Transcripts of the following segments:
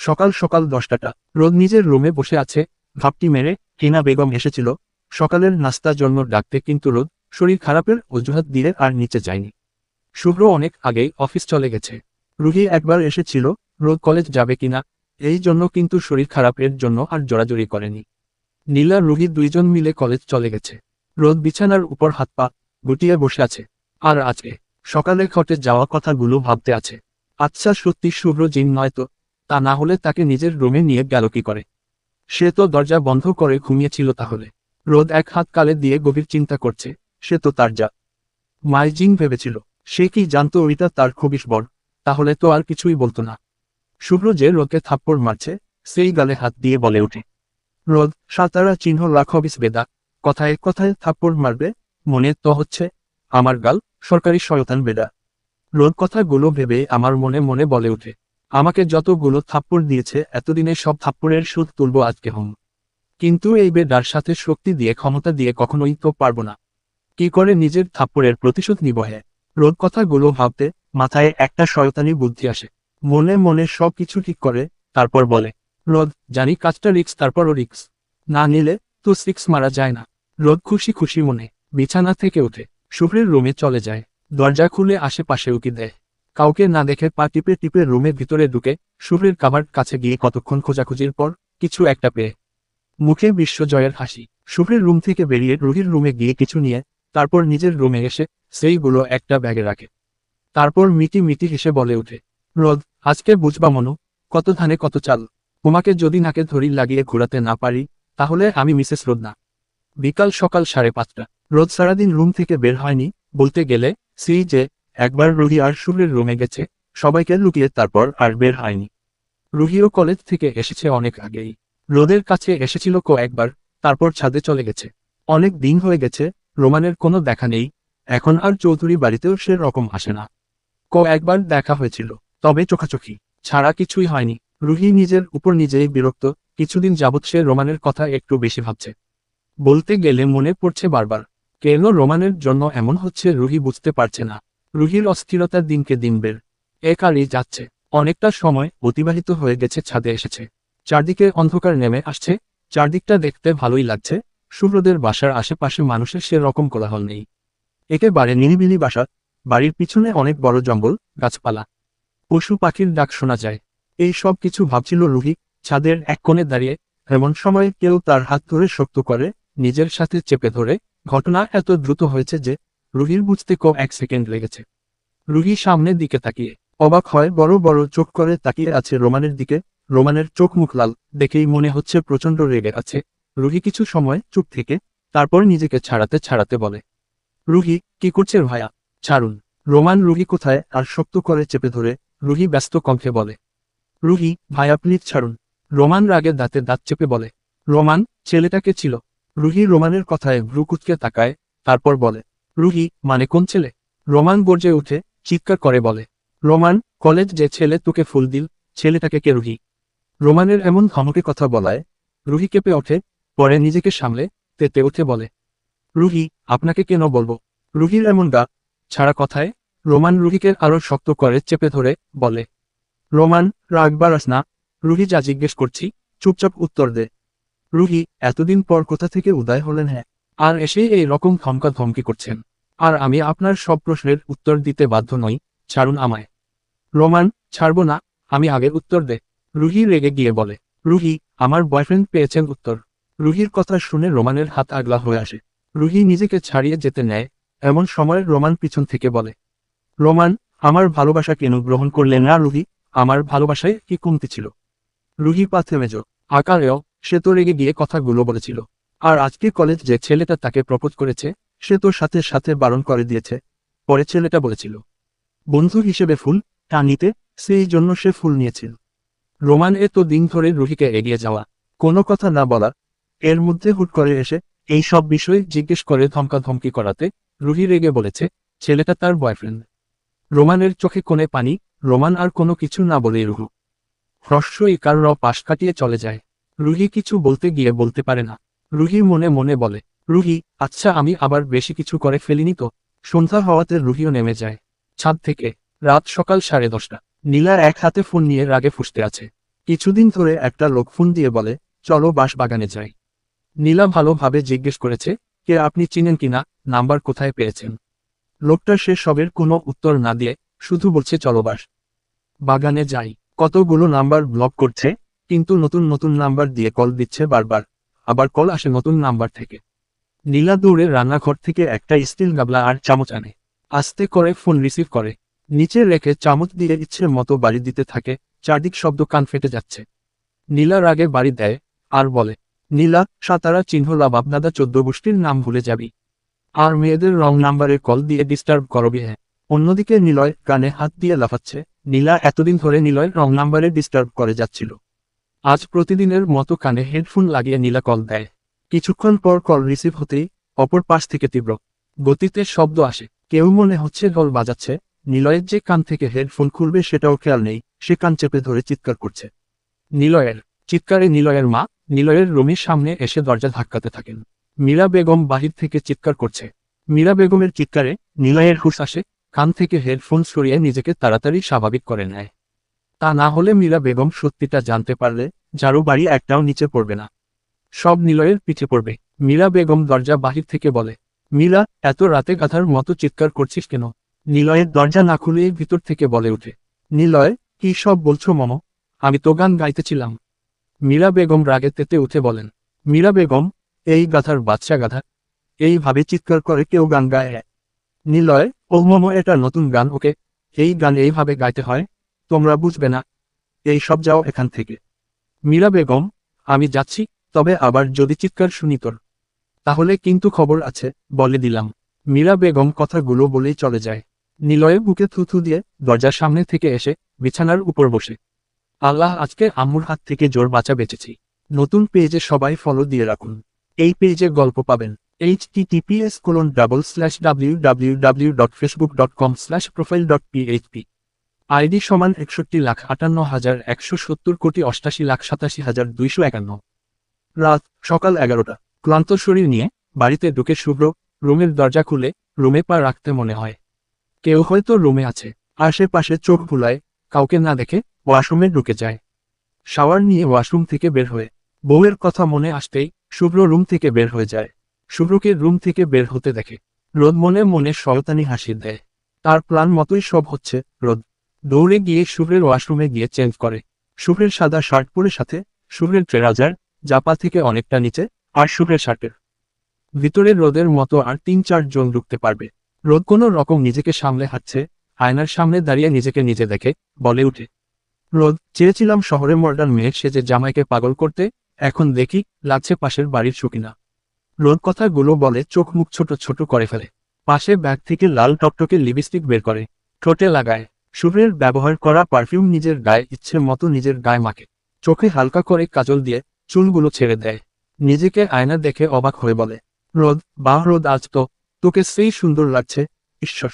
সকাল সকাল 10টা। রোদ নিজের রুমে বসে আছে, ঘাপটি মেরে। টিনা বেগম এসেছিল সকালের নাস্তার জন্য ডাকতে, কিন্তু রোদ শরীর খারাপের অজুহাত দিয়ে আর নিচে যায়নি। শুভ্র অনেক আগেই অফিস চলে গেছে। রুহি একবার এসেছিল রোদ কলেজ যাবে কিনা এই জন্য, কিন্তু শরীর খারাপের জন্য আর জোরাজুরি করেনি। নীলা রুহি দুইজন মিলে কলেজ চলে গেছে। রোদ বিছানার উপর হাত পা গুটিয়ে বসে আছে। আর আজকে সকালে ঘটে যাওয়া কথাগুলো ভাবতে আছে। আচ্ছা, সত্যি শুভ্র জিন নয় তো? তা না হলে তাকে নিজের রুমে নিয়ে গেল কি করে? সে তো দরজা বন্ধ করে ঘুমিয়েছিল তাহলে। রোদ এক হাত কালে দিয়ে গভীর চিন্তা করছে। সে তো তার যা মায় জিন ভেবেছিল। সে কি জানতো ওইটা তার খবিশ বর? তাহলে তো আর কিছুই বলতো না। শুভ্র যে রোদকে থাপ্পড় মারছে, সেই গালে হাত দিয়ে বলে ওঠে, রোদ, সাতারা চিহ্ন রাখবিস বেদা। কথায় কথায় থাপ্পড় মারবে? মনে তো হচ্ছে আমার গাল সরকারি শয়তান বেদা। রোদ কথাগুলো ভেবে আমার মনে মনে বলে ওঠে, আমাকে যতগুলো থাপ্পড় দিয়েছে এতদিনে সব থাপ্পড়ের সুদ তুলব আজকে হম। কিন্তু এই বেদার সাথে শক্তি দিয়ে ক্ষমতা দিয়ে কখনোই তো পারবো না। কি করে নিজের থাপ্পড়ের প্রতিশোধ নিব? হ্যাঁ, রোদ কথাগুলো ভাবতে মাথায় একটা শয়তানি বুদ্ধি আসে। মনে মনে সব কিছু ঠিক করে তারপর বলে, রোদ, জানি কাজটা রিক্স, তারপরও রিক্স না নিলে তো সিক্স মারা যায় না। রোদ খুশি খুশি মনে বিছানা থেকে উঠে শুভ্রের রুমে চলে যায়। দরজা খুলে আশেপাশে উকি দেয়। কাউকে না দেখে পা টিপে টিপে রুমের ভিতরে ঢুকে শুভ্রের কাবার কাছে গিয়ে কতক্ষণ খোঁজাখুঁজির পর কিছু একটা পেয়ে মুখে বিশ্বজয়ের হাসি। শুভ্রের রুম থেকে বেরিয়ে রুহির রুমে গিয়ে কিছু নিয়ে তারপর নিজের রুমে এসে সেইগুলো একটা ব্যাগে রাখে। তারপর মিটি মিটি হেসে বলে ওঠে, রোদ, আজকে বুঝবা মনু, কত ধানে কত চাল। তোমাকে যদি নাকে ধরি লাগিয়ে ঘোরাতে না পারি তাহলে আমি মিসেস রোদ না। বিকাল সকাল 5:30। রোদ সারাদিন রুম থেকে বের হয়নি। বলতে গেলে সেই যে একবার রুহি আর শুভ্রের রুমে গেছে সবাইকে লুকিয়ে, তারপর আর বের হয়নি। রুহিও কলেজ থেকে এসেছে অনেক আগেই। রোদের কাছে এসেছিল একবার, তারপর ছাদে চলে গেছে। অনেক দিন হয়ে গেছে রোমানের কোনো দেখা নেই। এখন আর চৌধুরী বাড়িতেও সে রকম আসে না। একবার দেখা হয়েছিল, তবে চোখাচোখি ছাড়া কিছুই হয়নি। রুহি নিজের উপর নিজেই বিরক্ত। কিছুদিন যাবৎ সে রোমানের কথা একটু বেশি ভাবছে। বলতে গেলে মনে পড়ছে বারবার। কেন রোমানের জন্য এমন হচ্ছে রুহি বুঝতে পারছে না। রুহির অস্থিরতার দিনকে দিন বের একারই যাচ্ছে। অনেকটা সময় অতিবাহিত হয়ে গেছে, ছাদে এসেছে। চারদিকে অন্ধকার নেমে আসছে। চারদিকটা দেখতে ভালোই লাগছে। শুভ্রদের বাসার আশেপাশে মানুষের সে রকম কোলাহল নেই। একেবারে নিরিবিলি বাসা। বাড়ির পিছনে অনেক বড় জঙ্গল, গাছপালা, পশু পাখির ডাক শোনা যায়। এই সব কিছু ভাবছিল রুহি ছাদের এক কোণে দাঁড়িয়ে। এমন সময় কেউ তার হাত ধরে শক্ত করে নিজের সাথে চেপে ধরে। ঘটনা এত দ্রুত হয়েছে যে রুহির বুঝতে 1 সেকেন্ড লেগেছে। রুহি সামনের দিকে তাকিয়ে অবাক হয়। বড় বড় চোখ করে তাকিয়ে আছে রোমানের দিকে। রোমানের চোখ মুখ লাল, দেখেই মনে হচ্ছে প্রচণ্ড রেগে আছে। রুহি কিছু সময় চুপ থেকে তারপর নিজেকে ছাড়াতে ছাড়াতে বলে, রুহি, কি করছেন ভাইয়া? ছাড়ুন। রোমান রুহি কোথায় আর শক্ত করে চেপে ধরে। রুহি ব্যস্ত কণ্ঠে বলে, রুহি ভাইয়া প্লিজ ছাড়ুন। রোমান রাগে দাঁতে দাঁত চেপে বলে, রোমান, ছেলেটাকে ছিল? রুহি রোমানের কথায় ভ্রু কুঁচকে তাকায়, তারপর বলে, রুহি মানে কোন ছেলে? রোমান গর্জে উঠে চিৎকার করে বলে, রোমান, কলেজ যে ছেলে তোকে ফুল দিল, ছেলেটাকে কে? রুহি। রোমানের এমন ধমকে কথা বলায় রুহি কেঁপে ওঠে। পরে নিজেকে সামলে তেতে উঠে বলে, রুহি, আপনাকে কেন বলবো? রুহির এমন গা ছাড়া কথায় রোমান রুহিকে আরো শক্ত করে চেপে ধরে বলে, রোমান, রাগ বাড়াস না। রুহি, যা জিজ্ঞেস করছি চুপচাপ উত্তর দে। রুহি, এতদিন পর কোথা থেকে উদয় হলেন? হ্যাঁ, আর এসে এই রকম ধমকা ধমকি করছেন? আর আমি আপনার সব প্রশ্নের উত্তর দিতে বাধ্য নই। ছাড়ুন আমায়। রোমান, ছাড়বো না। আমি আগের উত্তর দে। রুহি রেগে গিয়ে বলে, রুহি, আমার বয়ফ্রেন্ড পেয়েছেন উত্তর। রুহির কথা শুনে রোমানের হাত আগলা হয়ে আসে। রুহি নিজেকে ছাড়িয়ে যেতে নেয়। এমন সময় রোমান পিছন থেকে বলে, রোমান, আমার ভালোবাসা কেন গ্রহণ করলেন না? রুহি, আমার ভালোবাসায় কি কমতি ছিল? রুহি পা থেমেজ আকারেও সে তো রেগে গিয়ে কথাগুলো বলেছিল। আর আজকে কলেজ যে ছেলেটা তাকে প্রপোজ করেছে সে তো সাথে সাথে বারণ করে দিয়েছে। পরে ছেলেটা বলেছিল বন্ধু হিসেবে ফুল টা নিতে, সেই জন্য সে ফুল নিয়েছিল। রোমান তো দিন ধরে রুহিকে এগিয়ে যাওয়া, কোনো কথা না বলা, এর মধ্যে হুট করে এসে এই সব বিষয় জিজ্ঞেস করে ধমকাধমকি করাতে রুহি রেগে বলেছে ছেলেটা তার বয়ফ্রেন্ড। রোমানের চোখে কোণে পানি। রোমান আর কোনো কিছু না বলেই রুহু হ্রস্বই কার পাশ কাটিয়ে চলে যায়। রুহি কিছু বলতে গিয়ে বলতে পারে না। রুহি মনে মনে বলে, রুহি, আচ্ছা আমি আবার বেশি কিছু করে ফেলিনি তো? সন্ধ্যা হওয়াতে রুহিও নেমে যায় ছাদ থেকে। রাত সকাল 10:30। নীলা এক হাতে ফোন নিয়ে রাগে ফুঁসতে আছে। কিছুদিন ধরে একটা লোক ফোন দিয়ে বলে, চলো বাঁশ বাগানে যাই। নীলা ভালোভাবে জিজ্ঞেস করেছে, কে আপনি চিনেন কিনা, নাম্বার কোথায় পেয়েছেন? লোকটা সে সবের কোনো উত্তর না দিয়ে শুধু বলছে চলো বাঁশ বাগানে যাই। কতগুলো নাম্বার ব্লক করছে, কিন্তু নতুন নতুন নাম্বার দিয়ে কল দিচ্ছে বারবার, আবার কল আসে নতুন নাম্বার থেকে। নীলা দৌড়ে রান্নাঘর থেকে একটা স্টিল গাবলা আর চামচ আনে, আস্তে করে ফোন রিসিভ করে, নিচে রেখে চামচ দিয়ে ইচ্ছে মতো বাড়ি দিতে থাকে। চারদিক শব্দ কান ফেটে যাচ্ছে। নীলা রাগে বাড়ি দেয় আর বলে, নীলা, সাতারা চিহ্নলা বাপদাদা 14 গোষ্ঠীর নাম ভুলে যাবি, আর মেয়েদের রং নাম্বারে কল দিয়ে ডিস্টার্ব করবি। হ্যাঁ। অন্যদিকে নিলয় কানে হাত দিয়ে লাফাচ্ছে। নীলা এতদিন ধরে নিলয়ের রং নাম্বারে ডিস্টার্ব করে যাচ্ছিল। আজ প্রতিদিনের মতো কানে হেডফোন লাগিয়ে নীলা কল দেয়। কিছুক্ষণ পর কল রিসিভ হতেই অপর পাশ থেকে তীব্র গতিতে শব্দ আসে। কেউ মনে হচ্ছে ঢোল বাজাচ্ছে। নিলয়ের যে কান থেকে হেডফোন খুলবে সেটাও খেয়াল নেই, সে কান চেপে ধরে চিৎকার করছে। নিলয়ের চিৎকারে নিলয়ের মা নিলয়ের রুমের সামনে এসে দরজা ধাক্কাতে থাকেন। মীরা বেগম বাহির থেকে চিৎকার করছে। মীরা বেগমের চিৎকারে নিলয়ের হুঁশ আসে, কান থেকে হেডফোন সরিয়ে নিজেকে তাড়াতাড়ি স্বাভাবিক করে নেয়। তা না হলে মীরা বেগম সত্যিটা জানতে পারলে ঝাড়ু বাড়ি একটাও নিচে পড়বে না, সব নিলয়ের পিঠে পড়বে। মীরা বেগম দরজা বাহির থেকে বলে, মীরা, এত রাতে গাধার মতো চিৎকার করছিস কেন? নিলয়ের দরজা না খুলেই ভিতর থেকে বলে ওঠে, নিলয়, কি সব বলছো মম? আমি তো গান গাইতেছিলাম। মীরা বেগম রাগে তেতে উঠে বলেন, মীরা বেগম, এই গাধার বাচ্চা গাধা, এইভাবে চিৎকার করে কেউ গান গায়? নিলয়, ও মম, এটা নতুন গান, ওকে, এই গান এইভাবে গাইতে হয়, তোমরা বুঝবে না, এই সব যাও এখান থেকে। মীরা বেগম, আমি যাচ্ছি, তবে আবার যদি চিৎকার শুনি তোর, তাহলে কিন্তু খবর আছে, বলে দিলাম। মীরা বেগম কথাগুলো বলেই চলে যায়। নিলয়ের বুকে থুথু দিয়ে দরজার সামনে থেকে এসে বিছানার উপর বসে, আল্লাহ, আজকে আম্মুর হাত থেকে জোর বাঁচা বেঁচেছি। নতুন পেজে সবাই ফলো দিয়ে রাখুন। এই পেজে গল্প পাবেন। https://www.facebook.com/profile.php আইডি সমান 61,58,170,87,251। রাত সকাল 11টা। ক্লান্ত শরীর নিয়ে বাড়িতে ঢুকে শুভ্র রুমের দরজা খুলে রুমে পা রাখতে মনে হয় কেউ হয়তো রুমে আছে। আশেপাশে চোখ ভুলায়, কাউকে না দেখে ওয়াশরুমে ঢুকে যায়। শাওয়ার নিয়ে ওয়াশরুম থেকে বের হয়ে বউয়ের কথা মনে আসতেই শুভ্র রুম থেকে বের হয়ে যায়। শুভ্রকে রুম থেকে বের হতে দেখে রোদ মনে মনে শয়তানি হাসি দেয়। তার প্ল্যান মতোই সব হচ্ছে। রোদ দৌড়ে গিয়ে শুভ্রের ওয়াশরুমে গিয়ে চেঞ্জ করে। শুভ্রের সাদা শার্ট পরে, সাথে শুভ্রের ট্রাউজার, জাপা থেকে অনেকটা নিচে, আর শুভ্রের শার্টের ভিতরে রোদের মতো আর 3-4 জন ঢুকতে পারবে। রোদ কোনো রকম নিজেকে সামলে হাঁটছে। আয়নার সামনে দাঁড়িয়ে নিজেকে নিজে দেখে বলে উঠে, রোদ, চেয়েছিলাম শহরে মডার্ন মেয়ে সেজে জামাইকে পাগল করতে, এখন দেখি লাগছে পাশের বাড়ির সুকিনা। রোদ কথাগুলো বলে চোখ মুখ ছোট ছোট করে ফেলে। পাশে ব্যাগ থেকে লাল টকটকে লিপস্টিক বের করে ঠোঁটে লাগায়। শুভ্রের ব্যবহার করা পারফিউম নিজের গায়ে ইচ্ছে মতো নিজের গায়ে মাখে। চোখে হালকা করে কাজল দিয়ে চুলগুলো ছেড়ে দেয়। নিজেকে আয়না দেখে অবাক হয়ে বলে, রোদ, বাহ রোদ, আজ তো তোকে সেই সুন্দর লাগছে, ঈশ্বর।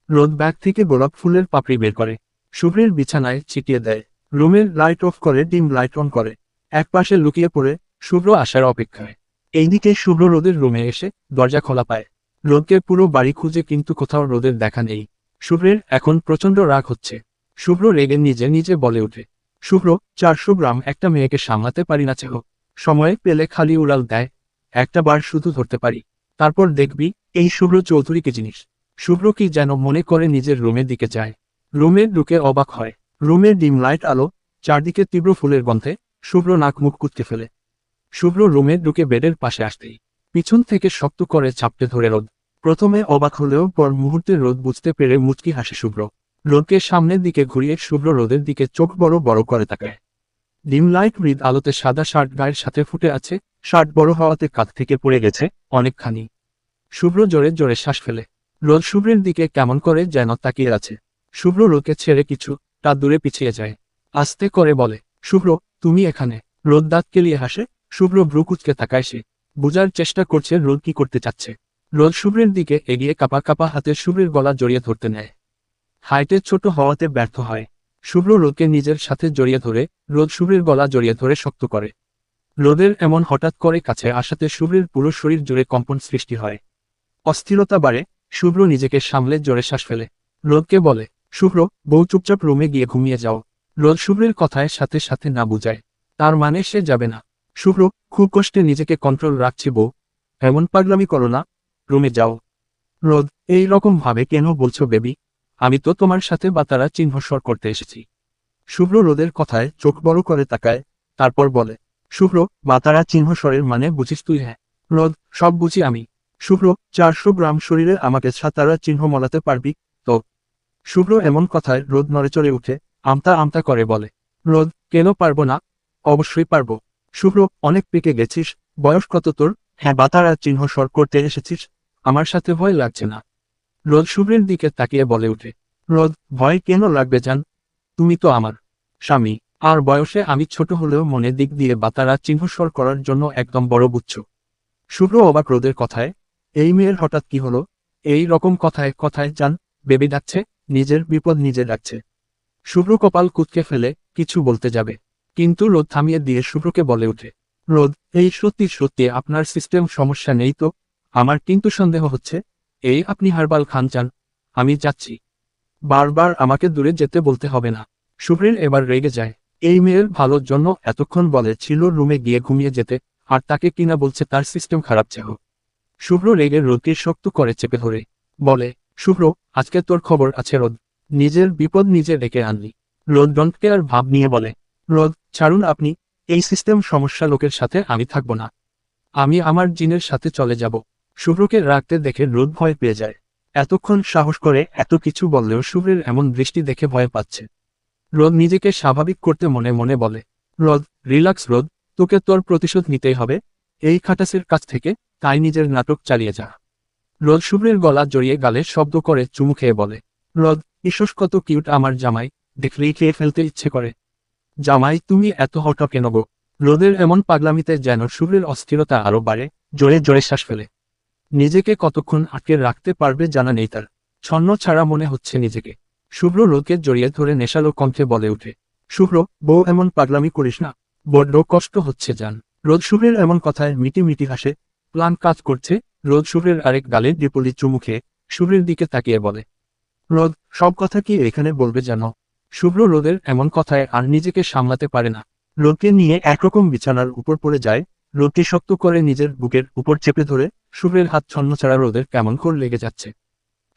রোদ ব্যাগ থেকে গোলাপ ফুলের পাপড়ি বের করে শুভ্রের বিছানায় ছিটিয়ে দেয়। রুমের লাইট অফ করে ডিম লাইট অন করে। একপাশে লুকিয়ে পড়ে শুভ্র আসার অপেক্ষায়। এইদিকে শুভ্র রোদের রুমে এসে দরজা খোলা পায়। রোদকে পুরো বাড়ি খুঁজে কিন্তু কোথাও রোদের দেখা নেই। শুভ্রের এখন প্রচণ্ড রাগ হচ্ছে। শুভ্র রেগে নিজে নিজে বলে ওঠে, শুভ্র, 400 গ্রাম একটা মেয়েকে সামলাতে পারি না চেহ, সময় পেলে খালি উড়াল দেয়, একটা বার শুধু ধরতে পারি, তারপর দেখবি এই শুভ্র চৌধুরী কি জিনিস। শুভ্র কি যেন মনে করে নিজের রুমের দিকে যায়। রুমে ঢুকে অবাক হয়। রুমের ডিম লাইট আলো, চারদিকে তীব্র ফুলের গন্ধে শুভ্র নাক মুখ কুঁচকে ফেলে। শুভ্র রুমে ঢুকে বেডের পাশে আসতেই পিছন থেকে শক্ত করে চাপটে ধরে রোদ। প্রথমে অবাক হলেও পর মুহূর্তে রোদ বুঝতে পেরে মুচকি হাসে শুভ্র। রোদকে সামনের দিকে ঘুরিয়ে শুভ্র রোদের দিকে চোখ বড় বড় করে তাকায়। ডিম লাইট হৃদ আলোতে সাদা শার্ট গায়ের সাথে ফুটে আছে। শার্ট বড় হওয়াতে কাঁধ থেকে পড়ে গেছে অনেকখানি। শুভ্র জোরে জোরে শ্বাস ফেলে। রোদ শুভ্রের দিকে কেমন করে যেন তাকিয়ে আছে। শুভ্র রোদকে ছেড়ে কিছুটা দূরে পিছিয়ে যায়। আস্তে করে বলে, শুভ্র, তুমি এখানে? রোদ দাঁত কেলিয়ে হাসে। শুভ্র ভ্রু কুঁচকে তাকায়। সে বোঝার চেষ্টা করছে রোদ কি করতে চাচ্ছে। রোদ শুভ্রের দিকে এগিয়ে কাপা কাপা হাতে শুভ্রের গলা জড়িয়ে ধরতে নেয়। হাইটে ছোট হওয়াতে ব্যর্থ হয়। শুভ্র রোদকে নিজের সাথে জড়িয়ে ধরে রোদ শুভ্রের গলা জড়িয়ে ধরে শক্ত করে। রোদের এমন হঠাৎ করে কাছে আসাতে শুভ্রের পুরো শরীর জুড়ে কম্পন সৃষ্টি হয়। অস্থিরতা বাড়ে। শুভ্র নিজেকে সামলে জোরে শ্বাস ফেলে। রোদকে বলে, শুভ্র, বউ চুপচাপ রুমে গিয়ে ঘুমিয়ে যাও। রোদ শুভ্রের কথায় সাথে সাথে না বুঝায়, তার মানে সে যাবে না। শুভ্র খুব কষ্টে নিজেকে কন্ট্রোল রাখছি, বউ এমন পাগলামি করো না, রুমে যাও। রোদ এই রকম ভাবে কেন বলছো বেবি, আমি তো তোমার সাথে বাতারা চিহ্ন স্বর করতে এসেছি। শুভ্র রোদের কথায় চোখ বড় করে তাকায়, তারপর বলে, শুভ্র বাতারা চিহ্ন স্বরের মানে বুঝিস তুই? হ্যাঁ রোদ, সব বুঝি আমি। শুভ্র 400 গ্রাম শরীরে আমাকে সাতারা চিহ্ন মলাতে পারবি তো? শুভ্র এমন কথায় রোদ নড়েচড়ে উঠে আমতা আমতা করে বলে, রোদ কেন পারবো না, অবশ্যই পারবো। শুভ্র অনেক পেকে গেছিস, বয়স কত তোর? হ্যাঁ বাতারা চিহ্ন স্বর করতে এসেছিস, আমার সাথে ভয় লাগছে না? রোদ শুভ্রের দিকে তাকিয়ে বলে উঠে, রোদ ভয় কেন লাগবে জান, তুমি তো আমার স্বামী, আর বয়সে আমি ছোট হলেও মনে দিক দিয়ে বাতারা চিহ্নস্বর করার জন্য একদম বড় বুঝছ। শুভ্র অবাক রোদের কথায়, এই মেয়ের হঠাৎ কি হলো, এই রকম কথায় কথায় জান বেবি ডাকছে, নিজের বিপদ নিজে ডাকছে। শুভ্র কপাল কুঁচকে ফেলে কিছু বলতে যাবে, কিন্তু রোদ থামিয়ে দিয়ে শুভ্রকে বলে উঠে, রোদ এই সত্যি সত্যি আপনার সিস্টেম সমস্যা নেই তো? আমার কিন্তু সন্দেহ হচ্ছে এই আপনি হারবাল খান চান। আমি যাচ্ছি, বারবার আমাকে দূরে যেতে বলতে হবে না। শুভ্রের এবার রেগে যায়, এই মেয়ের ভালোর জন্য এতক্ষণ বলে ছিল রুমে গিয়ে ঘুমিয়ে যেতে, আর তাকে কিনা বলছে তার সিস্টেম খারাপ চাহ। শুভ্র রেগে রোদকে শক্ত করে চেপে ধরে বলে, শুভ্র আজকে তোর খবর আছে রোদ, নিজের বিপদ নিজে ডেকে আনলি। রোদ ডোন্ট কেয়ার ভাব নিয়ে বলে, রোদ ছাড়ুন আপনি, এই সিস্টেম সমস্যা লোকের সাথে আমি থাকবো না, আমি আমার জিনের সাথে চলে যাব। শুভ্রকে রাখতে দেখে রোদ ভয় পেয়ে যায়, এতক্ষণ সাহস করে এত কিছু বললেও শুভ্রের এমন দৃষ্টি দেখে ভয় পাচ্ছে। রোদ নিজেকে স্বাভাবিক করতে মনে মনে বলে, রোদ রিল্যাক্স রোদ, তোকে তোর প্রতিশোধ নিতেই হবে এই খাটাসের কাছ থেকে, তাই নিজের নাটক চালিয়ে যা। রোদ শুভ্রের গলা জড়িয়ে গালে শব্দ করে চুমু খেয়ে বলে, রোদ ইসস কত কিউট আমার জামাই, দেখলেই খেয়ে ফেলতে ইচ্ছে করে। জামাই তুমি এত হট কেন গো? রোদের এমন পাগলামিতে যেন শুভ্রের অস্থিরতা আরো বাড়ে, জোরে জোরে শ্বাস ফেলে। নিজেকে কতক্ষণ আটকে রাখতে পারবে জানা নেই তার, ছন্ন ছাড়া মনে হচ্ছে নিজেকে। শুভ্র রোদকে জড়িয়ে ধরে নেশালো কণ্ঠে বলে উঠে, শুভ্র বউ এমন পাগলামি করিস না, বড্ড কষ্ট হচ্ছে জান। রোদ শুভ্রের এমন কথায় মিটি মিটি হাসে, প্ল্যান কাজ করছে। রোদ শুভ্রের আরেক গালে ডিপলি চুমু খেয়ে শুভ্রের দিকে তাকিয়ে বলে, রোদ সব কথা কি এখানে বলবে জানো? শুভ্র রোদের এমন কথায় আর নিজেকে সামলাতে পারে না, রোদকে নিয়ে একরকম বিছানার উপর পড়ে যায়। রোদকে শক্ত করে নিজের বুকের উপর চেপে ধরে শুভ্রের হাত ছন্নছাড়া রোদের কেমন করে লেগে যাচ্ছে।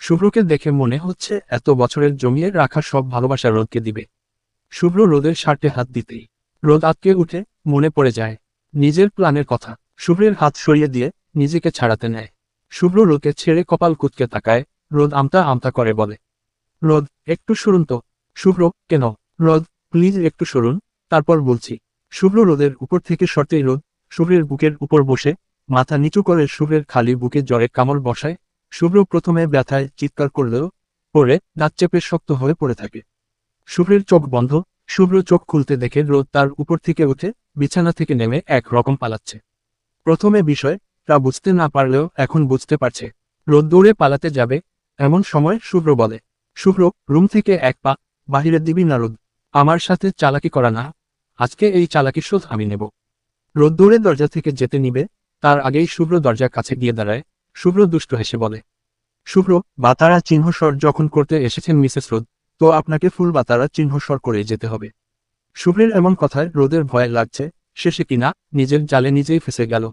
শুভ্রকে দেখে মনে হচ্ছে এত বছরের জমিয়ে রাখা সব ভালোবাসা রোদকে দিবে। শুভ্র রোদের শার্টে হাত দিতেই রোদ আটকে উঠে, মনে পড়ে যায় নিজের প্ল্যানের কথা। শুভ্রের হাত সরিয়ে দিয়ে নিজেকে ছাড়াতে নেয়। শুভ্র রোদকে ছেড়ে কপাল কুঁচকে তাকায়। রোদ আমতা আমতা করে বলে, রোদ একটু সরুন তো। শুভ্র কেন? রোদ প্লিজ একটু সরুন, তারপর বলছি। শুভ্র রোদের উপর থেকে সরতেই রোদ শুভ্রের বুকের উপর বসে মাথা নিচু করে শুভ্রের খালি বুকে জ্বরে কামড় বসায়। শুভ্র প্রথমে ব্যথায় চিৎকার করলেও পরে দাঁত চেপে শক্ত হয়ে পড়ে থাকে। শুভ্রের চোখ বন্ধ। শুভ্র চোখ খুলতে দেখে রোদ তার উপর থেকে উঠে বিছানা থেকে নেমে এক রকম পালাচ্ছে। প্রথমে বিষয়টা বুঝতে না পারলেও এখন বুঝতে পারছে। রোদ দৌড়ে পালাতে যাবে, এমন সময় শুভ্র বলে, শুভ্র রুম থেকে এক পা বাহিরে দিবি না রোদ, আমার সাথে চালাকি করা না, আজকে এই চালাকির শোধ আমি নেব। রোদ দৌড়ে দরজা থেকে যেতে নিবে, তার আগেই শুভ্র দরজার কাছে গিয়ে দাঁড়ায়। শুভ্র দুষ্ট হেসে বলে, শুভ্র বাতারা চিহ্ন স্বর যখন করতে এসেছেন মিসেস রোদ, তো আপনাকে ফুল বাতারা চিহ্ন স্বর করে যেতে হবে। শুভ্রের এমন কথায় রোদের ভয় লাগছে শেষে কিনা নিজের জালে নিজেই ফেসে গেল।